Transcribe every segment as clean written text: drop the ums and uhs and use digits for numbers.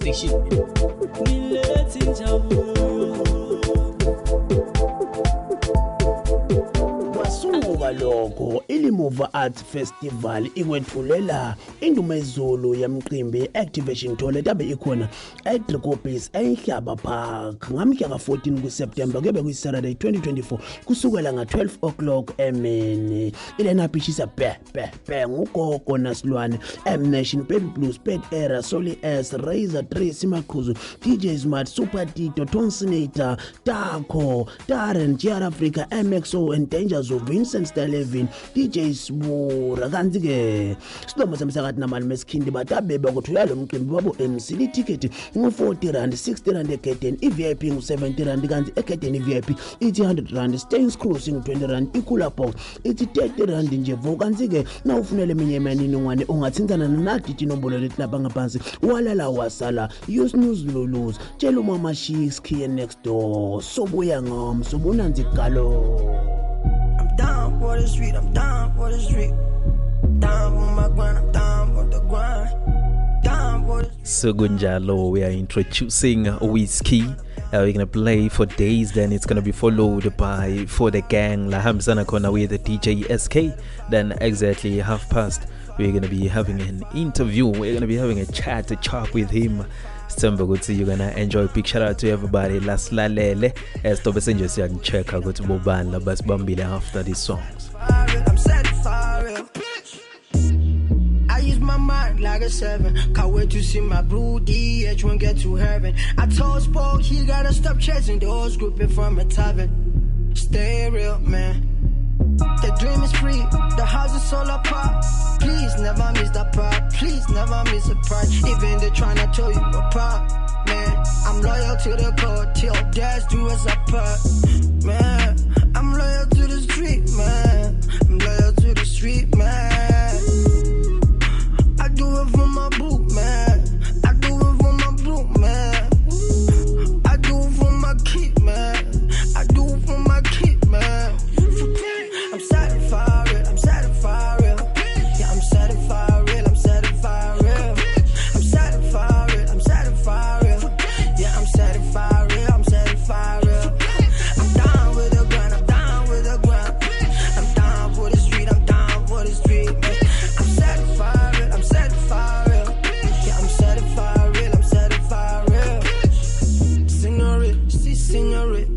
station. Kwasuka lokho iLimuva Arts Festival ikwethulela indumezulu yamqimbi Activation Tour etabe ikhona eDrikopis eNhlaba Park ngamhla ka14 kuSeptember kube kuyiSaturday 2024 kusukela nga12 o'clock emini. Ilineup ishisa be ngugogo Nasilwane, M-Nation, Baby Blues, Bad Era, Soli S, Razor 3, Simakhuzu, DJ Smart, Super Tito, Tonsinator, Darko, Darren, GR Africa, MXO and Danger Zone, Vincent Stalevin, DJ Smura. Kanti ke silomo semsakathi namali mesikhindi batabebe ukuthola lo mqimbi babo MC ticket ngo40 rand, 60 rand egedeni, iVIP ngu70 rand kanti egedeni iVIP ithi 100 rand, Stains Cruising 20 rand, iCooler Box ithi 30 rand nje vo. Kanti ke na ufunele eminye emaniningwane ungathintana naditi nombolo lethi lapha ngaphansi walala wasala use news lose tshela umama WHIIZKEEY next door sobuya ngom sobunanzi galo. I'm down for the street, I'm down for the street. Down for my grind, I'm down for the grind. Down for the street. So Gunjalo, we are introducing WHIIZKEEY. We're gonna play for days, then it's gonna be followed by For the Gang La Hamzana Kona with the DJ SK. Then exactly past, we're gonna be having an interview. We're gonna be having a chat with him. Sithemba ukuthi you're gonna enjoy. Big shout out to everybody lasilalele esitobe senje siya check ukuthi bobani labasibambile after these songs. I'm satisfied. I use my mind like a 7. Can't wait to see my blue DH1 get to heaven. I told Spoke he gotta stop chasing those grouping from a tavern. Stay real, man. The dream is free, the house is all apart. Please never miss the part, please never miss a part. Even they tryna tell you apart, man. I'm loyal to the code till death do us apart, man. I'm loyal to the street, man. I'm loyal to the street, man. I do it for my boot, man. I do it for my blue, man. I do it for my kid, man. I do it for my kid, man. I'm satisfied real, I'm satisfied real. Yeah, I'm satisfied real, I'm satisfied real. I'm satisfied real, I'm satisfied real. Yeah, I'm satisfied real, I'm satisfied real. I'm down with the grind, I'm down with the grind. I'm down for the street, I'm down for the street. I'm satisfied real, I'm satisfied real. Yeah, I'm satisfied real, I'm satisfied real. Senorita, see senorita,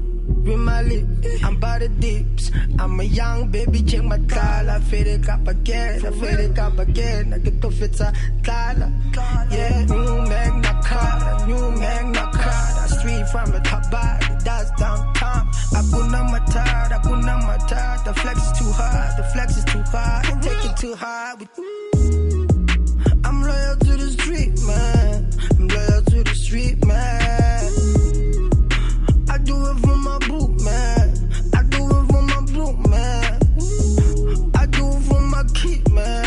with my lip, I'm by the dips. I'm a young baby, check my collar. I fade it up again, I fade it up again. I get to fit a collar. Yeah, new Magna Carta, new Magna Carta. Street from the top bar, that's downtown. Hakuna Matata, Hakuna Matata. The flex is too hard, the flex is too hard. Take it too hard. I'm loyal to the street, man. I'm loyal to the street, man. I do it for my boot, man. I do it for my blue, man. I do it for my kid, man.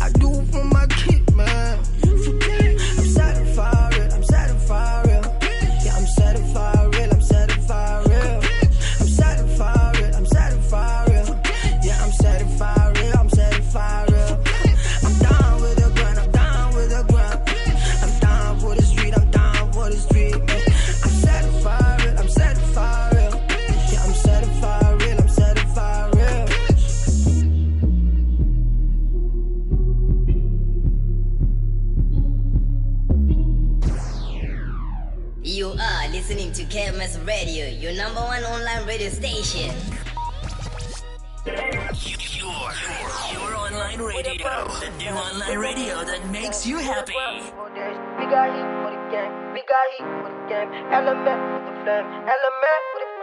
I do it for my kid, man. I'm satisfied real, I'm satisfied real. Yeah, I'm satisfied real, I'm satisfied real. I'm satisfied real, I'm satisfied real. Yeah, I'm satisfied real, I'm satisfied real. I'm down with the grind, I'm down with the grind. I'm down for the street, I'm down for the street, man. I'm satisfied real, I'm satisfied real. Yeah, I'm satisfied real, I'm satisfied real. You are listening to KMS Radio, your #1 online radio station. Your online radio. The new online radio that makes you happy. We got heat for the gang, we got heat for the gang. Element with the flame, element with the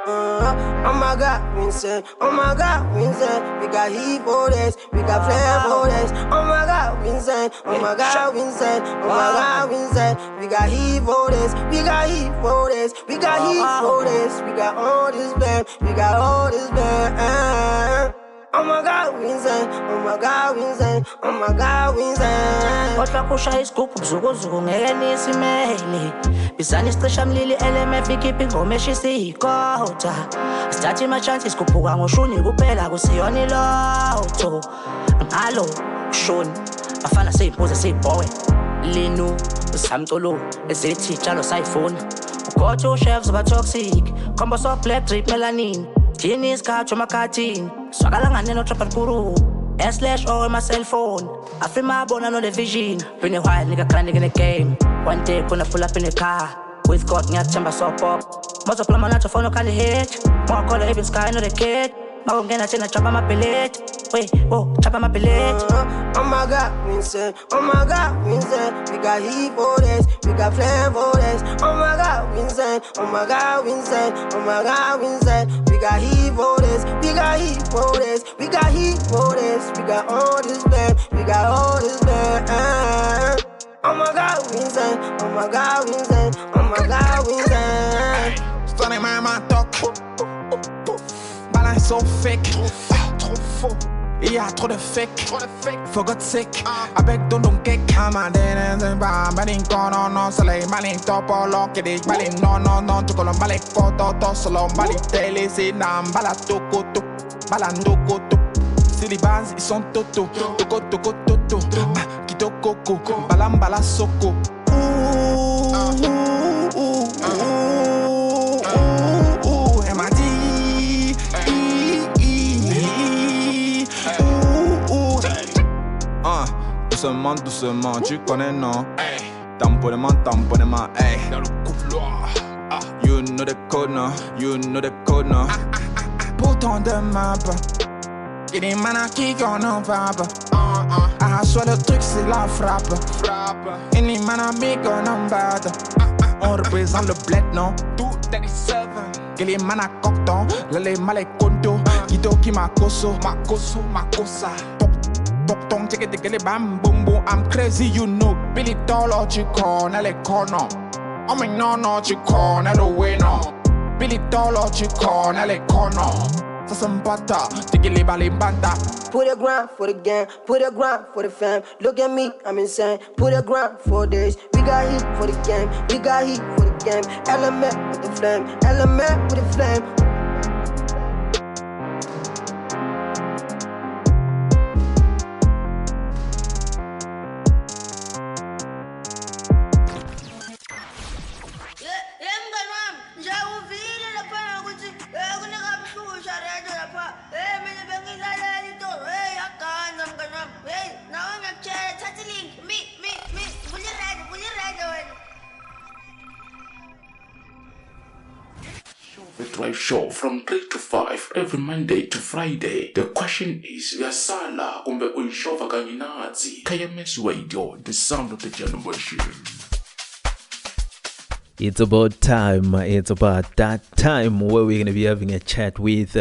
oh my God, we insane. Oh my God, we insane. We got heat for this, we got flame for this. Oh my God, we insane. Oh my God, we insane. Oh my God, we insane. We got heat for this, we got heat for this, we got heat for this. We got all this blame, we got all this blame. Oh my God, we insane. Oh my God, we insane. Oh my God, we insane. Kodwa kusha isigubhu buzukuzuku ngeke nisimele. Bisani isicisha mlili LMF ikhipha ingoma eshisa ikota. Sithatha ama-chance sikhuphuka ngoshuni kuphela kusiyona ilotho. Ngalo shoni bafana seyimpuze seyibhowe. Linu Samtolo, ezithi tshalo sayifuna. Ugojo chefs ba toxic, combo so black drip melanin. Tini scotch my cartoon. Swagalanga neno trap puru. S/O on my cell phone. I feel my bone on the vision. Been a while nigga grinding in the game. One day gonna pull up in the car. With God nyat chamba so pop. Most of them not to phone no can't hit. More color even sky no the kid. Now I'm gonna chop on my pellet. Wait, oh, chop on my pellet. Oh my God, we insane. Oh my God, we insane. We got heat for this. We got flame for this. Oh my God, we insane. Oh my God, we insane. Oh my God, we insane. We got heat for this. We got heat for this. We got heat for this. We got all this flame. We got all this flame. Oh my God, we insane. Oh my God, we insane. Oh my God, we insane. Stunning man talk. Balance so fake. Trop faux. Il y a trop de fake. For God's sake. Avec don't get calm then balling no soleil balling top or lock it balling no to colon balling photo to solo balling tele c'est nam bala toko to balando koto. Si les bases ils sont toto kitoko balambala soko. Doucement, tu connais non? Tamponnement, hey. Dans le couloir. You know the code, no? You know the code, no? Pourtant de map. Il est mana qui qu'on en vape. Soit le truc, c'est la frappe. Il est mana big on en bad. On représente le bled, non? 237. Il est mana cockton. L'allée malé kondo. Guido qui ma koso. Ma cosa. Tongue take it the bam boom boom. I'm crazy, you know. Billy doll or chico, nelle corner. I mean no chico, nelle way no. Billy doll or chico, nelle corner. So some butter, take it bali banda. Put a grind for the gang, put a grind for the fam. Look at me, I'm insane. Put a grind for this. We got heat for the game, we got heat for the game. Element with the flame, element with the flame. The Drive Show from 3 to 5 every Monday to Friday. The question is, Yasala umbe uishova kanyinazi. KMS Radio, the sound of the generation. It's about time. It's about that time where we're going to be having a chat with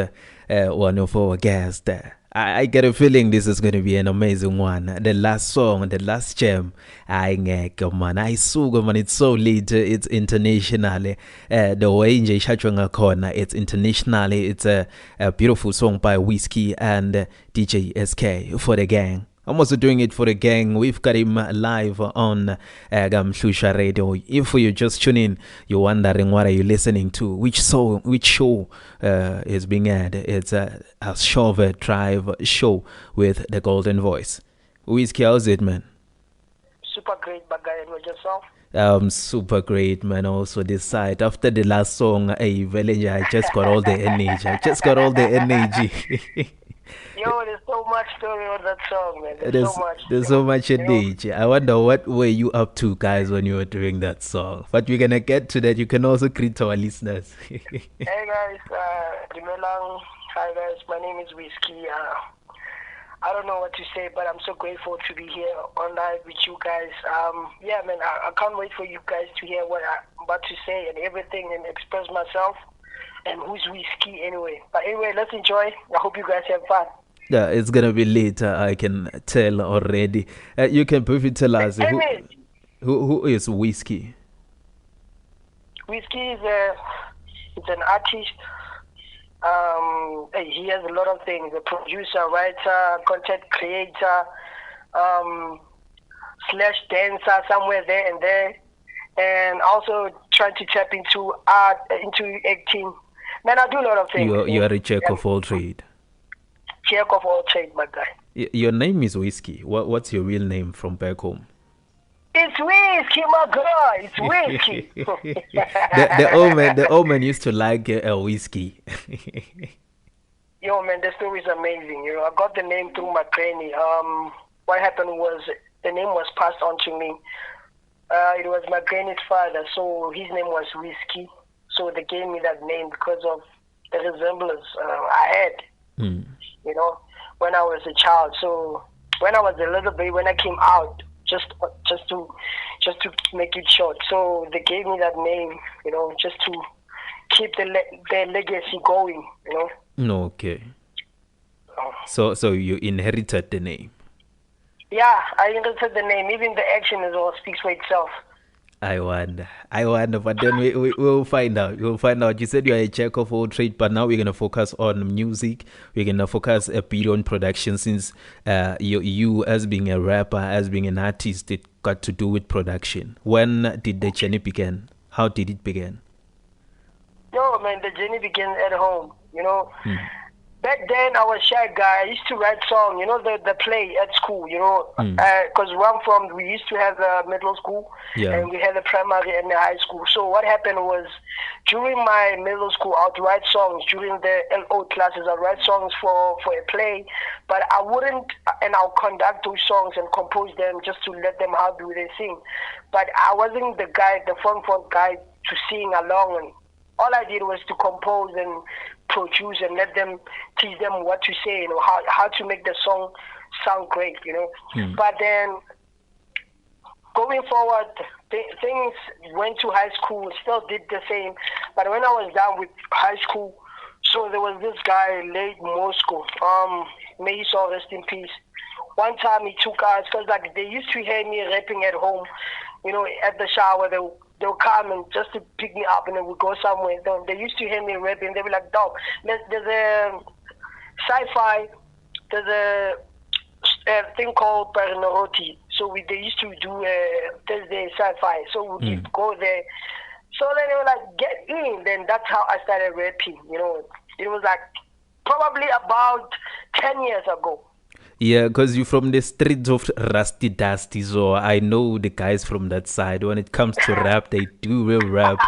one of our guests. I get a feeling this is going to be an amazing one. The last song, the last gem, it's so lit, it's internationally. The way nje ishachwa corner, it's internationally. It's a beautiful song by WHIIZKEEY and DJ SK for the gang. I'm also doing it for the gang. We've got him live on Kamhlushwa Radio. If you're just tuning in, you're wondering what are you listening to, which show is being aired. It's a Shove Drive show with the Golden Voice. WHIIZKEEY, how's it, man? Super great, Bagay, and with yourself? Super great, man. Also this side, after the last song, I just got all the energy. Yo, there's so much story on that song, man. There's so much energy. I wonder what were you up to, guys, when you were doing that song. But we're gonna get to that. You can also greet our listeners. Hey guys, Dimelang. Hi guys, my name is WHIIZKEEY. I don't know what to say, but I'm so grateful to be here online with you guys. Yeah, man, I can't wait for you guys to hear what I'm about to say and everything and express myself. And who's WHIIZKEEY anyway? But anyway, let's enjoy. I hope you guys have fun. Yeah, it's gonna be later. I can tell already. You can briefly tell us who is WHIIZKEEY? WHIIZKEEY is an artist. He has a lot of things: a producer, writer, content creator, slash dancer, somewhere there and there, and also trying to tap into art, into acting. Man, I do a lot of things. You are a jack of all trade. Jack of all trade, my guy. Your name is WHIIZKEEY. What's your real name from back home? It's whiskey, my girl. It's whiskey. the old man used to like whiskey. Yo, man, the story is amazing. You know, I got the name through my granny. What happened was the name was passed on to me. It was my granny's father, so his name was Whiskey. So they gave me that name because of the resemblance I had. You know, when I was a child. So when I was a little baby, when I came out, just to make it short. So they gave me that name, you know, just to keep the legacy going, you know. No, okay. So you inherited the name. Yeah, I inherited the name. Even the action as well speaks for itself. I wonder, but then we'll find out. We'll find out. You said you are a jack of all trades, but now we're gonna focus on music. We're gonna focus a bit on production, since you as being a rapper, as being an artist, it got to do with production. When did the journey begin? How did it begin? Yo, man, the journey began at home. You know, back then I was a shy guy. I used to write songs. You know, the play at school. You know, because where I'm from, we used to have a middle school, and we had a primary and a high school. So what happened was, during my middle school, I'd write songs. During the LO classes, I'd write songs for a play, but I wouldn't, and I'll conduct those songs and compose them just to let them how do they sing. But I wasn't the guy, the front guy to sing along. And all I did was to compose and produce and let them, teach them what to say, you know, how to make the song sound great, you know. But then going forward, things went to high school, still did the same. But when I was done with high school, so there was this guy, late Moscow, may he soul rest in peace. One time he took us, because like they used to hear me rapping at home, you know, at the shower. They'll come and just to pick me up, and then we go somewhere. They used to hear me rapping. They were like, "Dog, there's a sci-fi. There's a thing called Paranoroti." So they used to do Thursday sci-fi. So we go there. So then they were like, "Get in." Then that's how I started rapping. You know, it was like probably about 10 years ago. Yeah, because you're from the streets of Rusty Dusty, so I know the guys from that side. When it comes to rap, they do real rap.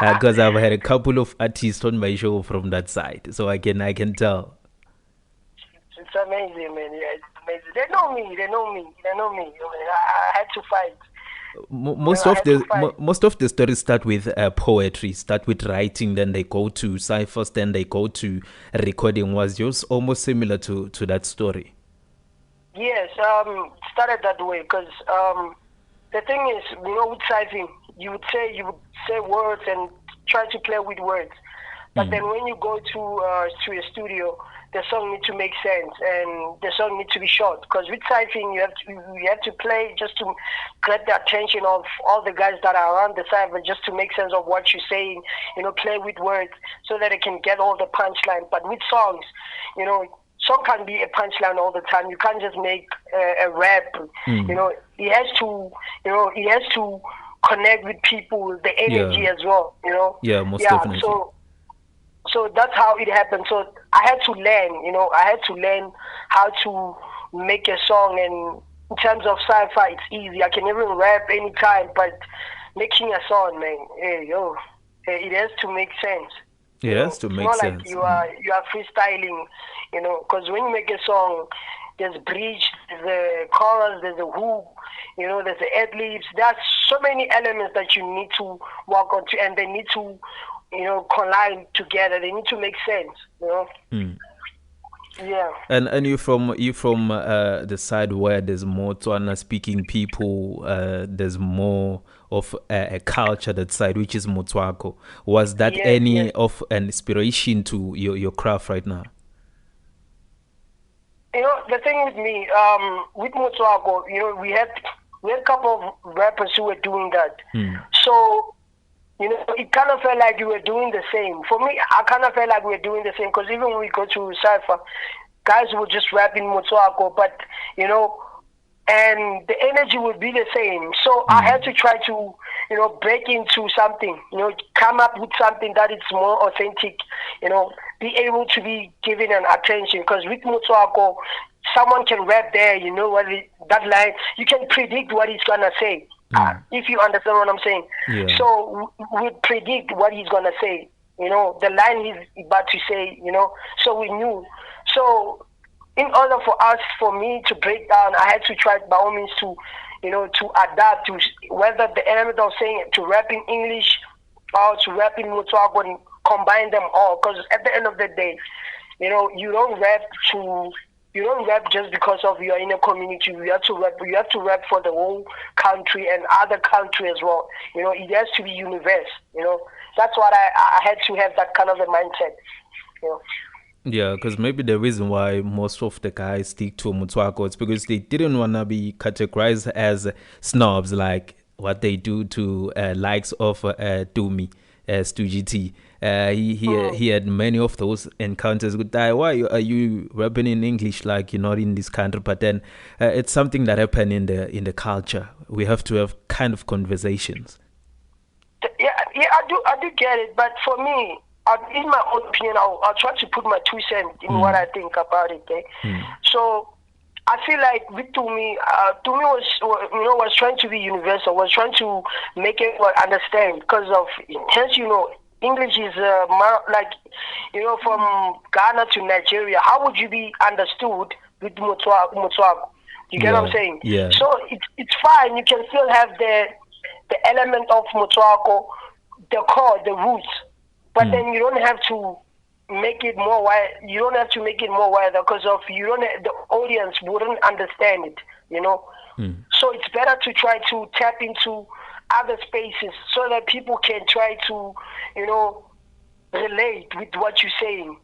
Because I've had a couple of artists on my show from that side, so I can tell. It's amazing, man. Yeah, it's amazing. They know me. I had to fight. Most of the stories start with poetry, start with writing, then they go to ciphers, then they go to recording. Was yours almost similar to that story? Yes, started that way because the thing is, you know, with ciphering, you would say words and try to play with words, but then when you go to a studio, the song needs to make sense and the song needs to be short. Because with ciphering, you have to play just to get the attention of all the guys that are around the cipher, just to make sense of what you're saying. You know, play with words so that it can get all the punchline. But with songs, you know, song can't be a punchline all the time. You can't just make a rap. You know, it has to connect with people, the energy as well. You know. Yeah, most definitely. So that's how it happened. So I had to learn. You know, I had to learn how to make a song. And in terms of sci-fi, it's easy. I can even rap anytime. But making a song, man, it has to make sense. It has to make sense. Like you are freestyling, you know, because when you make a song, there's bridge, there's a chorus, there's a hook, you know, there's the ad-libs. There's so many elements that you need to work on, and they need to, you know, collide together. They need to make sense, you know. Yeah. And you from the side where there's more Tswana speaking people, there's more of a culture that side, which is Motswako. Was that any of an inspiration to your craft right now? You know, the thing with me, with Motswako, you know, we had a couple of rappers who were doing that. So, you know, it kind of felt like you were doing the same. For me, I kind of felt like we were doing the same, because even when we go to Cypher, guys would just rap in Motswako, but, you know, and the energy would be the same. So I had to try to, you know, break into something, you know, come up with something that is more authentic, you know, be able to be given an attention. Because with Motswako, someone can rap there, you know, that line, you can predict what he's going to say. If you understand what I'm saying. Yeah. So we predict what he's gonna say. You know, the line he's about to say. You know, so we knew. So in order for me to break down, I had to try by all means to, you know, to adapt to whether the element of saying to rap in English or to rap in Motswako and combine them all. Because at the end of the day, you know, you don't rap just because of you're in a community. You have to rap for the whole country and other country as well. You know, it has to be universal. You know, that's what I had to have that kind of a mindset. You know. Yeah, because maybe the reason why most of the guys stick to Motswako is because they didn't want to be categorized as snobs like what they do to likes of Dumi, Stu GT. He had many of those encounters with why are you rapping in English like you're not in this country? But then it's something that happened in the culture. We have to have kind of conversations. Yeah, I do get it. But for me, in my own opinion, I'll try to put my 2 cents in what I think about it. Okay? So I feel like with Tumi was trying to be universal, was trying to make everyone understand because of hence English is like from Ghana to Nigeria. How would you be understood with Motswako? You get what I'm saying? Yeah. So it's fine. You can still have the element of Motswako, the core, the roots. But then you don't have to make it more wide. You don't have to make it more wider because of the audience wouldn't understand it. So it's better to try to tap into other spaces so that people can try to relate with what you're saying.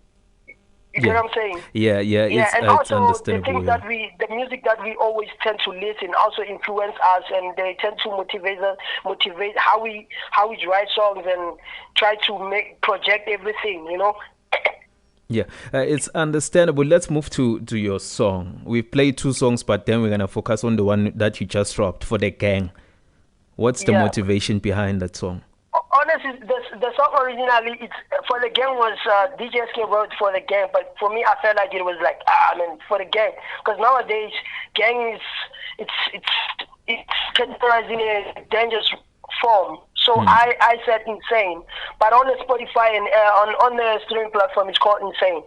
You get what I'm saying? Yeah. And it's also understandable. the music that we always tend to listen also influence us, and they tend to motivate how we write songs and try to project everything. Yeah, it's understandable. Let's move to your song. We've played 2 songs, but then we're gonna focus on the one that you just dropped, For the Gang. What's the motivation behind that song? Honestly, the song originally, it's For the Gang was WHIIZKEEY wrote For the Gang, but for me, I felt like it was like For the Gang, because nowadays gang is it's categorized in a dangerous form. So I said insane, but on the Spotify and on the streaming platform, it's called Insane.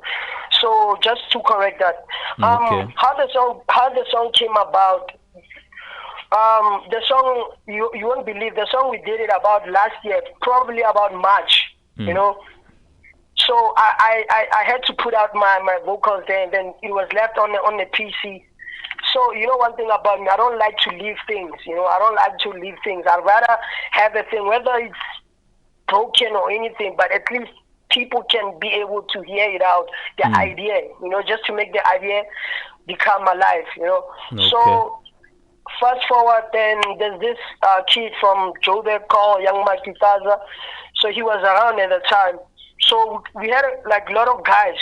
So just to correct that, how the song came about. The song, you won't believe, the song we did it about last year, probably about March, So I had to put out my vocals there, and then it was left on the PC. So, one thing about me, I don't like to leave things, I don't like to leave things. I'd rather have a thing, whether it's broken or anything, but at least people can be able to hear it out, the idea, just to make the idea become alive, Okay. So, fast forward, then there's this kid from Joburg called Young Mike Taza. So he was around at the time. So we had a lot of guys,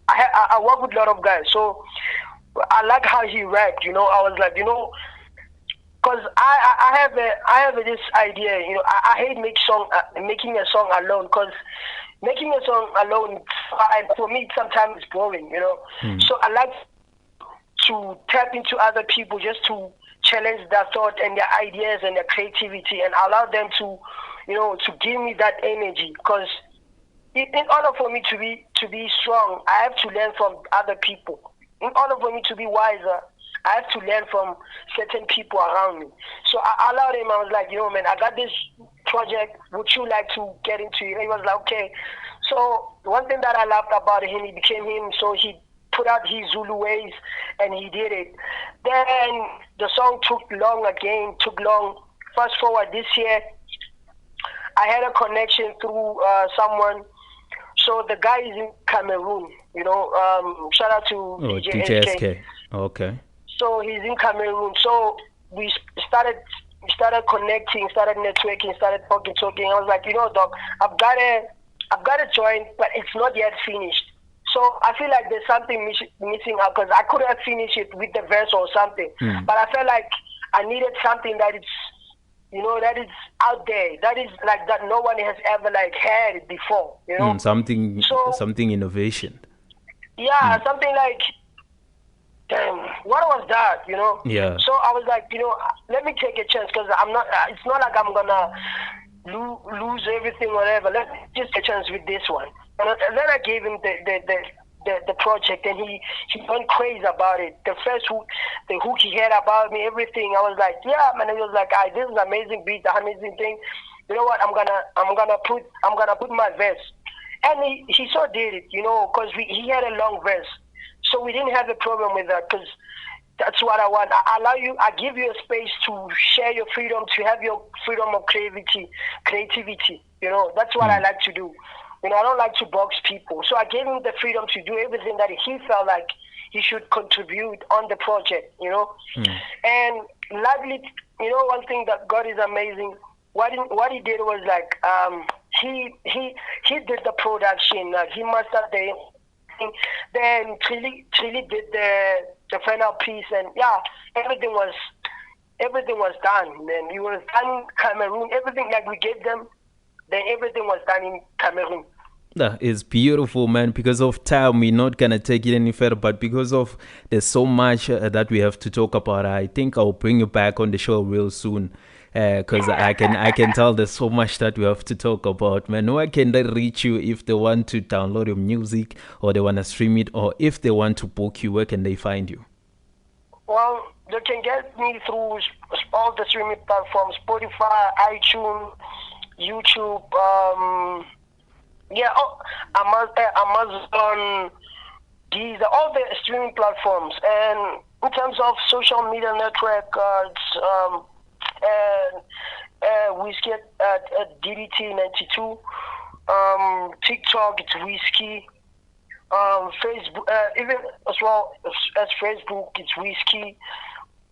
I work with a lot of guys. So I like how he rapped, I was like, because I have this idea, I hate making a song alone, because making a song alone, for me, sometimes it's boring, So I like to tap into other people just to challenge their thought and their ideas and their creativity, and allow them to, to give me that energy. Because in order for me to be strong, I have to learn from other people. In order for me to be wiser, I have to learn from certain people around me. So I allowed him. I was like, man, I got this project. Would you like to get into it? And he was like, okay. So one thing that I loved about him, he became him. So he put out his Zulu ways, and he did it. Then the song took long. Fast forward this year, I had a connection through someone. So the guy is in Cameroon, shout out to WHIIZKEEY. Okay. So he's in Cameroon. So we started connecting, started networking, started talking. I was like, Doc, I've got a joint, but it's not yet finished. So I feel like there's something missing out, because I could have finished it with the verse or something. But I felt like I needed something that it's, that is out there, that is like that no one has ever had it before, something innovation. Yeah, something like damn, what was that, you know? Yeah. So I was like, you know, let me take a chance because I'm not, it's not like I'm going to lose everything or whatever. Let's just take a chance with this one. And then I gave him the project, and he went crazy about it. The hook he had about me, everything. I was like, yeah, man. He was like, this is amazing beat, amazing thing. You know what? I'm gonna put my verse, and he so did it, you know, because he had a long verse, so we didn't have a problem with that because that's what I want. I give you a space to share your freedom, to have your freedom of creativity. You know, that's what I like to do. You know, I don't like to box people. So I gave him the freedom to do everything that he felt like he should contribute on the project, you know. And luckily, you know, one thing that God is amazing, what he did was like, he did the production, like he mastered the thing, then Trilly did the final piece, and yeah, everything was done. And it was done in Cameroon, everything like we gave them. Then everything was done in Cameroon. That is beautiful, man. Because of time, we're not going to take it any further. But because of there's so much that we have to talk about, I think I'll bring you back on the show real soon. Because I can tell there's so much that we have to talk about, man. Where can they reach you if they want to download your music or they want to stream it, or if they want to book you, where can they find you? Well, they can get me through all the streaming platforms, Spotify, iTunes, YouTube, Amazon, Deezer, all the streaming platforms. And in terms of social media network, it's WHIIZKEEY at DDT92. TikTok, it's WHIIZKEEY. Facebook, even as well as Facebook, it's WHIIZKEEY.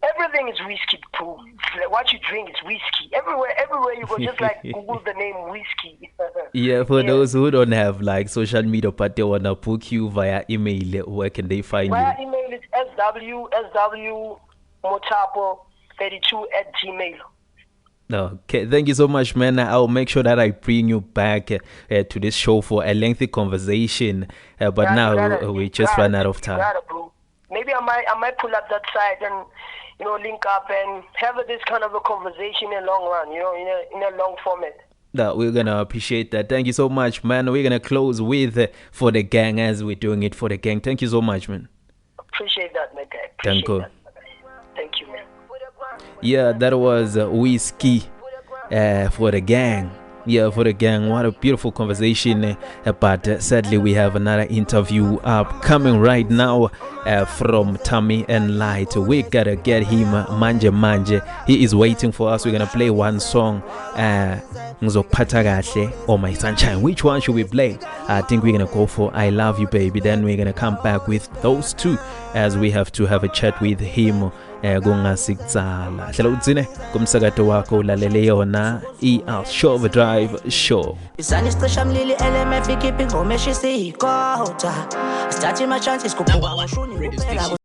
Everything is whiskey, bro. What you drink is whiskey. Everywhere you go, just like Google the name whiskey. Yeah, for those who don't have like social media, but they wanna book you via email, where can they find you? Via email, it's swmotapo32@gmail. Okay, thank you so much, man. I'll make sure that I bring you back to this show for a lengthy conversation. But now we just ran out of time. Maybe I might pull up that site and, you know, link up and have this kind of a conversation in a long run, you know, in a long format. That we're gonna appreciate that. Thank you so much, man. We're gonna close with For the Gang as we're doing it for the gang. Thank you so much, man. Appreciate that, my guy. Thank you. Thank you, man. Yeah, that was WHIIZKEEY For the Gang. Yeah, For the Gang. What a beautiful conversation. But sadly, we have another interview upcoming right now from Tommy and Light. We gotta get him manje. He is waiting for us. We're gonna play one song. Ngizokuphatha kahle or My Sunshine. Which one should we play? I think we're gonna go for I Love You Baby. Then we're gonna come back with those two as we have to have a chat with him. Kungasikutsala hlala utsine kumsakato wakho ulalele yona i-Shove Drive Show. Isani scisha mlili LMF ikhipha ingoma eshisa iy'kota. Sithatha ama-chances kuphuma ngoshuni kuphela